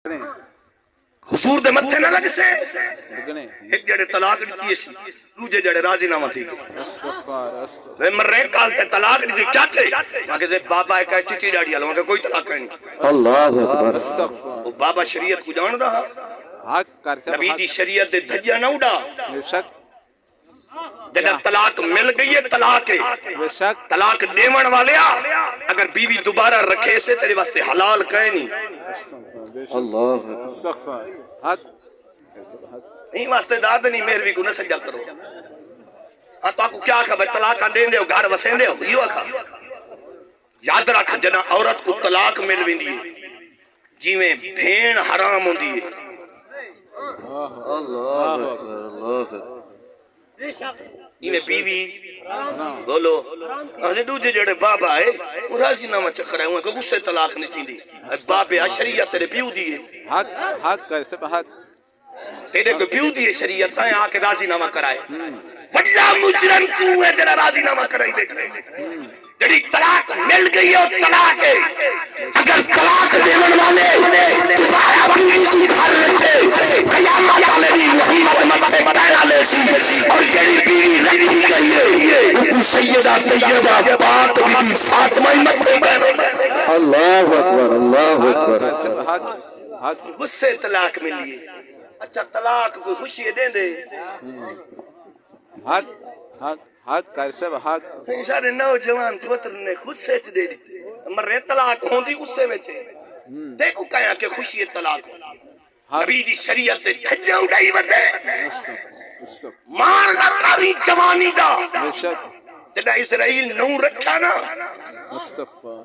حضور دے متھے نہ لگ سے ایک جڑے طلاق دیتی سی دوجے جڑے راضی نہ تھی استغفار مرے کال تے طلاق دی چاچے کہ دے بابا ہے کہ چچی ڈاڑی والوں کہ کوئی طلاق نہیں اللہ اکبر استغفار او بابا شریعت کو جاندا حق کر نبی دی شریعت دے دھجیا نہ اڑا بے شک جب طلاق مل گئی ہے طلاق ہے طلاق دیون والے اگر بیوی دوبارہ رکھے سے تیرے واسطے حلال کہیں نہیں اللہ استغفار حق نہیں واسطے داد نہیں میروی کو نہ سجدہ کرو ہاں تو آپ کو کیا خبر طلاق دیں دے ہو گھر وسیں دے ہو یہ آکھا یاد رکھ جنا عورت کو طلاق مل ویندی ہے جیویں بھین حرام ہوندی ہے اللہ اکبر انہیں بیوی بولو دوجے جڑے بابا ہے وہ راضی نامہ چکر ہے کہ غصے طلاق نہیں تھی دی بابے شریعت تیرے پیو دیئے حق کیسے حق تیرے کو پیو دیئے شریعت تائیں آکے راضی نامہ کرائے وڈا مجرم کیوں ہے تیرا راضی نامہ کرائی دیکھ رہے جڑی طلاق مل گئی ہے طلاق ہے اگر طلاق دیون والے دوبارہ بیوی کو گھر رکھے قیامت والے بھی محمد مدھے کہنا لے سی اور جڑی بیوی رکھی گئی ہے وہ سیدہ طیبہ پاک بی بی فاطمہ مدھے کہنا اللہ اکبر غصے طلاق ملی ہے اچھا طلاق کوئی خوشی دیں دے حق کر سب حق سارے نوجوان پتر نے غصے چ دے دیتے مرے طلاق ہوندی غصے وچ دیکھو کہیا کہ خوشی طلاق نبی دی شریعت تے دھجا اڑائی ودے مار نہ کاری جوانی دا بے شک جڑا اسرائیل نو رکھا نا استغفار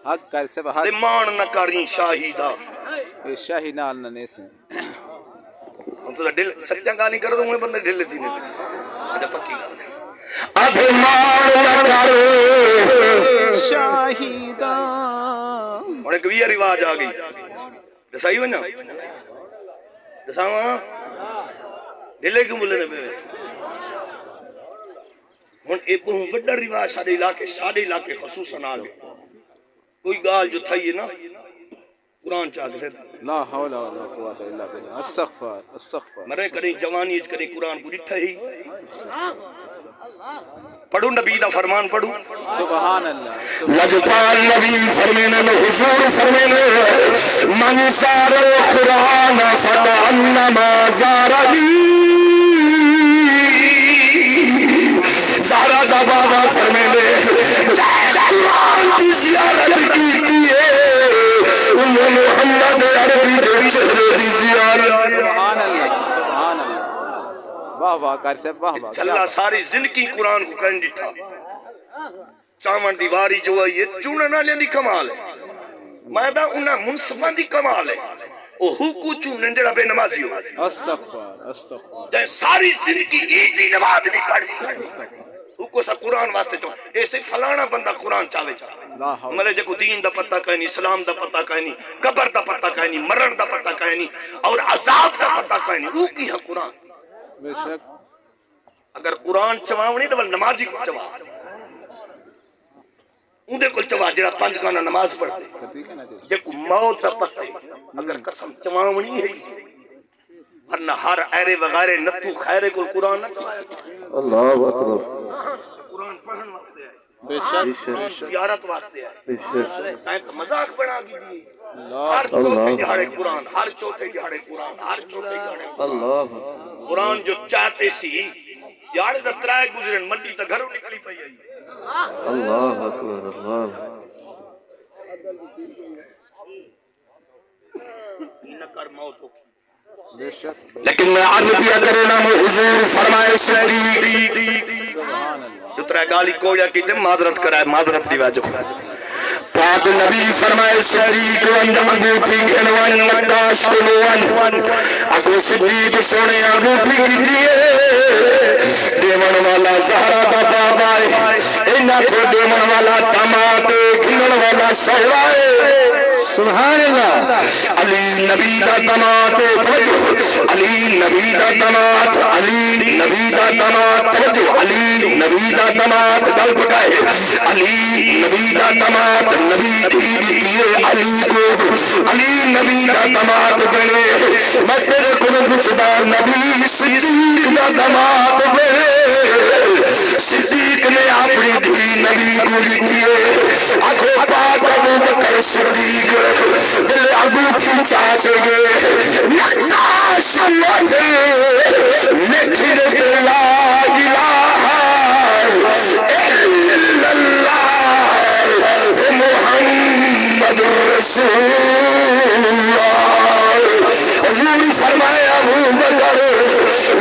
حق کر سب حق مان نہ کاری شاہی دا شاہی نال نہ سے ہم تو دل سچا گالی کر دوں میں بندے ڈھل لیتی نہیں یہ پکی گال ہے ابھمان نہ کرو شاہیدہ اور ایک بھی رواج آ گئی دسائی بنا دساواں ڈھلے کیوں بولے نے ہن اے بہت بڑا رواج ساڈے علاقے خصوصاً آ گئے کوئی گال جو تھئی ہے نا قرآن چاہ کے لا حول ولا قوت الا باللہ استغفار مرے کریں جوانی کریں قرآن کو ڈٹھا ہی پڑھو نبی دا فرمان پڑھو سبحان اللہ لجپال نبی فرمینے میں حضور فرمینے من سار القرآن فکأنما زارنی زارہ دا بابا فرمینے قرآن کی زیارت کی ہے محمد عربی دے چہرے دی زیارت سبحان اللہ واہ واہ کر سے واہ واہ اللہ ساری زندگی قرآن کو کہن ڈٹھا چاون دیواری جو ہے یہ چوننا لیندی کمال ہے مادہ انہا منصفان دی کمال ہے او حقو چونن جڑا بے نمازی ہو استغفار جائے ساری زندگی ایدی نماز نہیں پڑھی کو سا قرآن واسطے چاہو ایسے فلانا بندہ قرآن چاہے چاہے مرے جے کو دین دا پتہ کہنی اسلام دا پتہ کہنی قبر دا پتہ کہنی مرن دا پتہ کہنی اور عذاب دا پتہ کہنی وہ کی ہے قرآن بے شک اگر قرآن چواونی تو نمازی کو چوا اندے کو چوا جڑا 5 گانا نماز پڑھتے جے کو موت دا پتہ اگر قسم چواونی ہے ورنہ ہر ایرے وغیرے نتو خیرے کو قرآن نہ چوایا اللہ اکبر قرآن پڑھن واسطے ہے بے شک قرآن زیارت واسطے ہے بے شک تائیں تو مذاق بنا گی دی ہر چوتھے دہاڑے قرآن ہر چوتھے دہاڑے قرآن ہر چوتھے دہاڑے اللہ قرآن جو چاہتے سی یار دا ترائے گزرن منڈی تا گھروں نکلی پئی آئی اللہ اکبر اللہ نکر موت ہو لیکن میں عربیہ کرنا میں حضور فرمائے صدیق دوترہ گالی کویا کی جب معذرت کرائے معذرت دی واجب پاک نبی فرمائے صدیق وند انگوٹھی گھنوان نقداش کنوان اکو صدیق سونے انگوٹھی کی دیئے دیمن والا زہرہ دا بابا ہے انہا تو دیمن والا تمات گھنن والا سہرائے سبحان اللہ علی نبی دا دمات توجہ علی نبی دا دمات علی نبی دا دمات توجہ علی نبی دا دمات دل پکائے علی نبی دا دمات نبی دی دیئے علی کو علی نبی دا دماد بنے میں تیرے کو پوچھدا نبی صدیق دا دماد بنے صدیق نے اپنی دھی نبی کو لکھیے آخو پاک ابو بکر صدیق دل ابو کھینچا چگے نقاش ہوا تھے لیکن لا الہ الا اللہ محمد رسول اللہ حضور فرمایا ابو بکر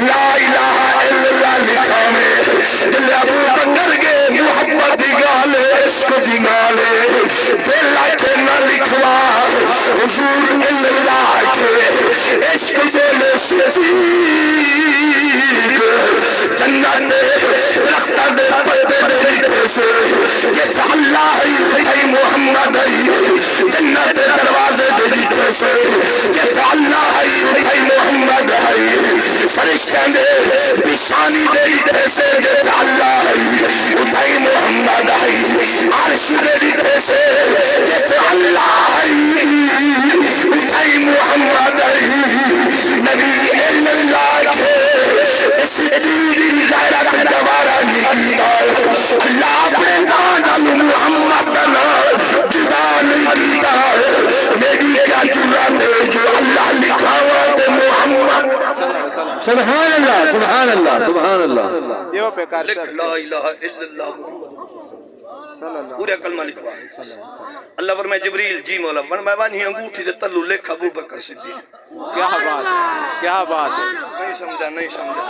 لا الہ الا اللہ لکھا میں دل ابو بکر کے محبت دی گالے عشق دی گالے پہلا کے نہ لکھوا حضور الا اللہ کے عشق جلے صدیق جنت درختہ دے پتے دے لکھے سے جس اللہ ہے محمد ہے جنت دروازے دے لکھے سے جس اللہ ہے محمد ہے فرشتہ دے بشانی دے لکھے سے جس اللہ ہے محمد ہے عرش دے لکھے سے جس اللہ ہے محمد ہے نبی اللہ کے اس دین غیرت دوارا نہیں کیتا اللہ اپنے نام محمد نا جدا نہیں کیتا میری کیا جرات ہے جو اللہ لکھا ہوا تے محمد سبحان اللہ سبحان اللہ سبحان اللہ لکھ لا الہ الا اللہ محمد پورا کلمہ لکھوا اللہ فرمائے جبریل جی مولا میں وانی انگوٹھی دے تلو لکھ ابو بکر صدیق کیا بات ہے کیا بات ہے نہیں سمجھا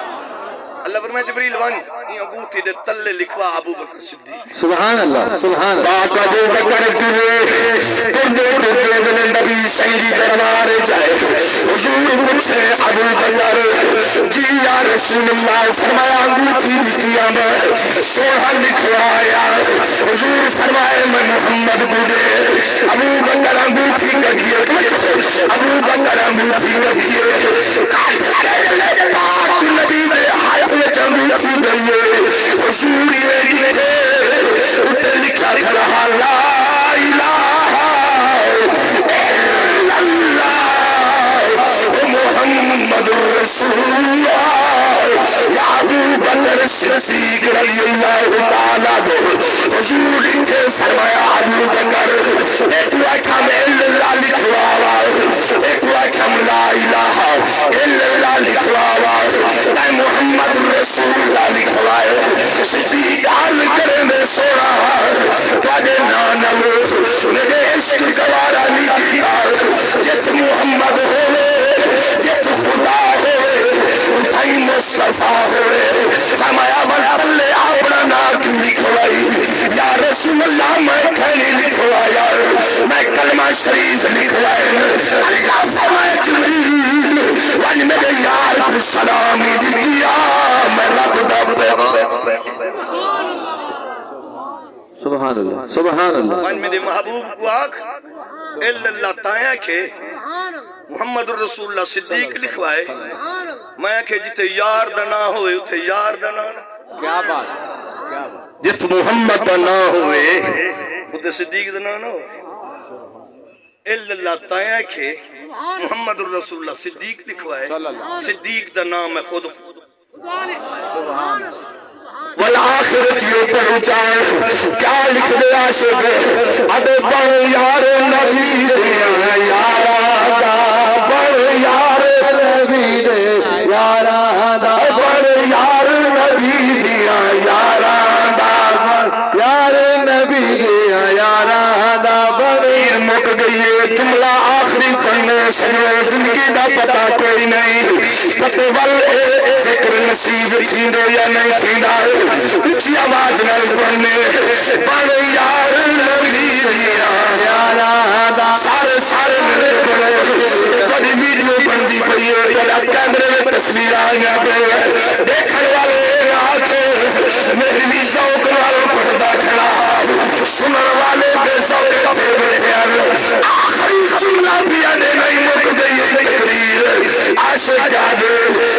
اللہ فرمائے جبریل وانی انگوٹھی دے تلے لکھوا ابو بکر صدیق سبحان اللہ سبحان اللہ پاک ابو بکر ٹردے بلے نبی سیدی دربار جائے حضور پوچھے ابو بکر جی یا رسول اللہ فرمایا انگوٹھی لکھیا میں سوڑا لکھوایا حضور فرمائے میں محمد بودے ابو بکر انگوٹھی کٹھیے ابو بکر انگوٹھی کٹھیے پاک نبی دے ہاتھ میں انگوٹھی دئیے حضور یہ لکھے اتنے لکھا کھڑا لا الہ الا اللہ محمد رسول اللہ یا ابو بکر صدیق رضی اللہ تعالیٰ دو حضور لکھے فرمایا ابو بکر ایک وقت اللہ لکھواوا ایک وقت لا الہ الا اللہ لکھواوا اے محمد رسول اللہ لکھوائے صدیق عرض کرے میں سوڑا تواڈے نانم میرے عشق گوارا نہیں کیتا جت محمد ہوئے جت خدا ہوئے اتھائی مصطفیٰ ہوئے فرمایا والتلے اپنا ناک لکھوائی یا رسول اللہ میں کھنی لکھوایا میں کلمہ شریف لکھوائے اللہ فرمائے جبریل وان میرے یار کو سلامی دیا میں رب دا سبحان اللہ سبحان اللہ وان میرے محبوب کو آکھ الا اللہ تائیں کہ محمد الرسول اللہ صدیق لکھوائے میں کہ جتے یار دنا ہوئے اتھے یار دنا کیا بات جت محمد دنا ہوئے اتھے صدیق دنا نہ ہوئے الا اللہ تائیں کہ محمد الرسول اللہ صدیق لکھوائے صدیق دا نام ہے خود سبحان اللہ والآخرت یہ پہنچائے کیا لکھ دے عاشق ادے بڑھ یار نبی دے یارا دا بڑھ یار نبی دے یارا دا بڑھ یار نبی دیا یارا دا یار نبی دیا یارا دا بڑھ مک گئی جملہ آخری پڑھنے سے زندگی دا پتہ کوئی نہیں پتے ول فکر نصیب تھیندے یا نہیں تھیندا اچھی آواز نال پڑھنے بڑھ یار نبی دیا یارا دا سارے سارے میرے بڑے تھوڑی ویڈیو بندی پئی ہے تھوڑا کیمرے میں تصویر آیا پہ دیکھنے والے آنکھیں میری بھی ذوق والوں پڑھتا کھڑا سنن والے بے ذوق تھے بیٹھے آخری جملہ بھی آنے نہیں مک گئی تقریر عاشق جادے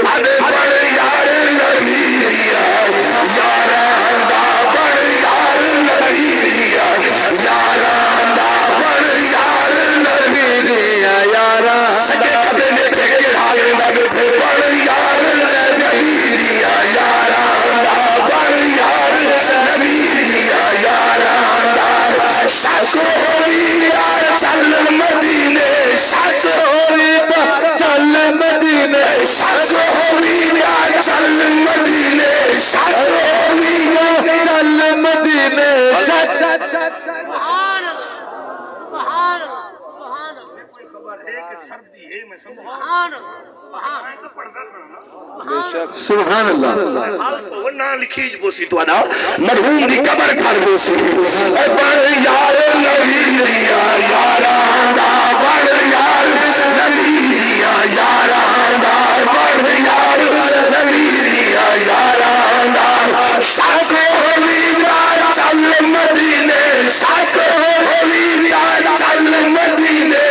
آدھے بڑھ یار نبی دیا یارا دا بڑھ یار نبی دیا یارا دا بڑھ یار نبی دیا بے شک سبحان اللہ نہ لکھی بوسی تو مرحوم دی قبر گھر بوسی بڑھ یار نبی دیا یاراں دا بڑھ یار نبی دیا یاراں دا بڑھ یار نبی دیا یاراں دا ساس ہوئی دا چل مدینے ساس ہوئی دا چل مدینے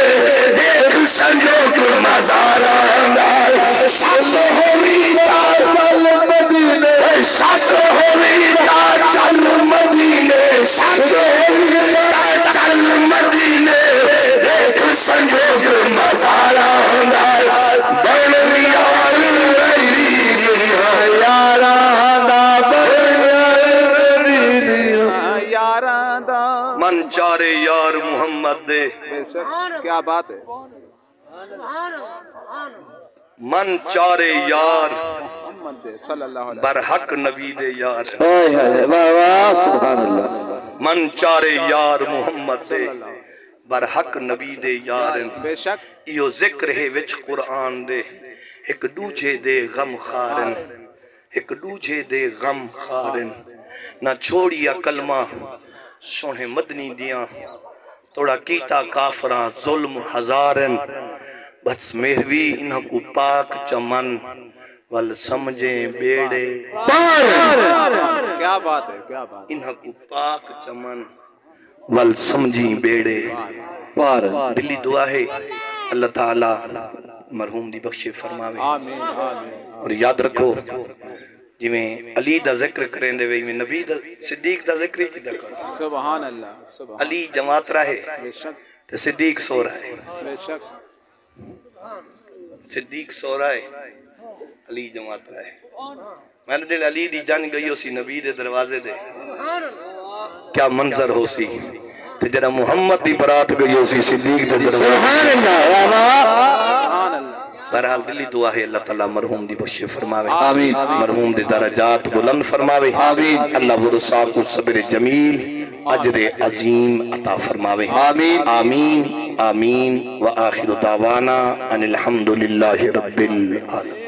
دیکھ سنجوگ مزاراں دا ساس ہوئی دا چل مدینے ساس ہوئی دا چل مدینے ساس ہوئی دا چل مدینے دیکھ سنجوگ مزاراں دا بڑھ یار نبی دیا یاراں دا بڑھ یار نبی دیا یاراں دا من چارے یار محمد دے بے شک کیا بات ہے من چارے یار محمد دے صلی اللہ علیہ برحق نبی دے یار ہائے ہائے واہ واہ سبحان اللہ من چارے یار محمد دے برحق نبی دے یار بے شک ایو ذکر ہے وچ قرآن دے ایک دوجے دے غم خارن ایک دوجے دے غم خارن نہ چھوڑیا کلمہ سونے مدنی دیاں توڑا کیتا کافراں ظلم ہزارن بس مہروی انہاں کو پاک چمن ول سمجھیں بیڑے کیا بات ہے کیا بات انہاں کو پاک چمن ول سمجھیں بیڑے پار دلی دعا ہے اللہ تعالی مرحوم دی بخشے فرماوے آمین آمین اور یاد رکھو جی میں علی دا ذکر کریں دے میں نبی دا صدیق دا ذکر کی دا کرو سبحان اللہ سبحان علی جماعت رہے بے شک تو صدیق سو رہا ہے بے شک صدیق سو رہا ہے علی جماعت رہے میں نے دل علی دی جان گئی ہو سی نبی دے دروازے دے کیا منظر ہو سی کہ جنہ محمد دی برات گئی ہو سی صدیق دے دروازے سبحان اللہ واہ واہ سبحان اللہ بہرحال دلی دعا ہے اللہ تعالیٰ مرحوم دی بخشے فرماوے آمین مرحوم دی درجات بلند فرماوے آمین اللہ ورسا کو صبر جمیل اجر عظیم عطا فرماوے آمین آمین آمین وآخر دعوانا ان الحمدللہ رب العالمین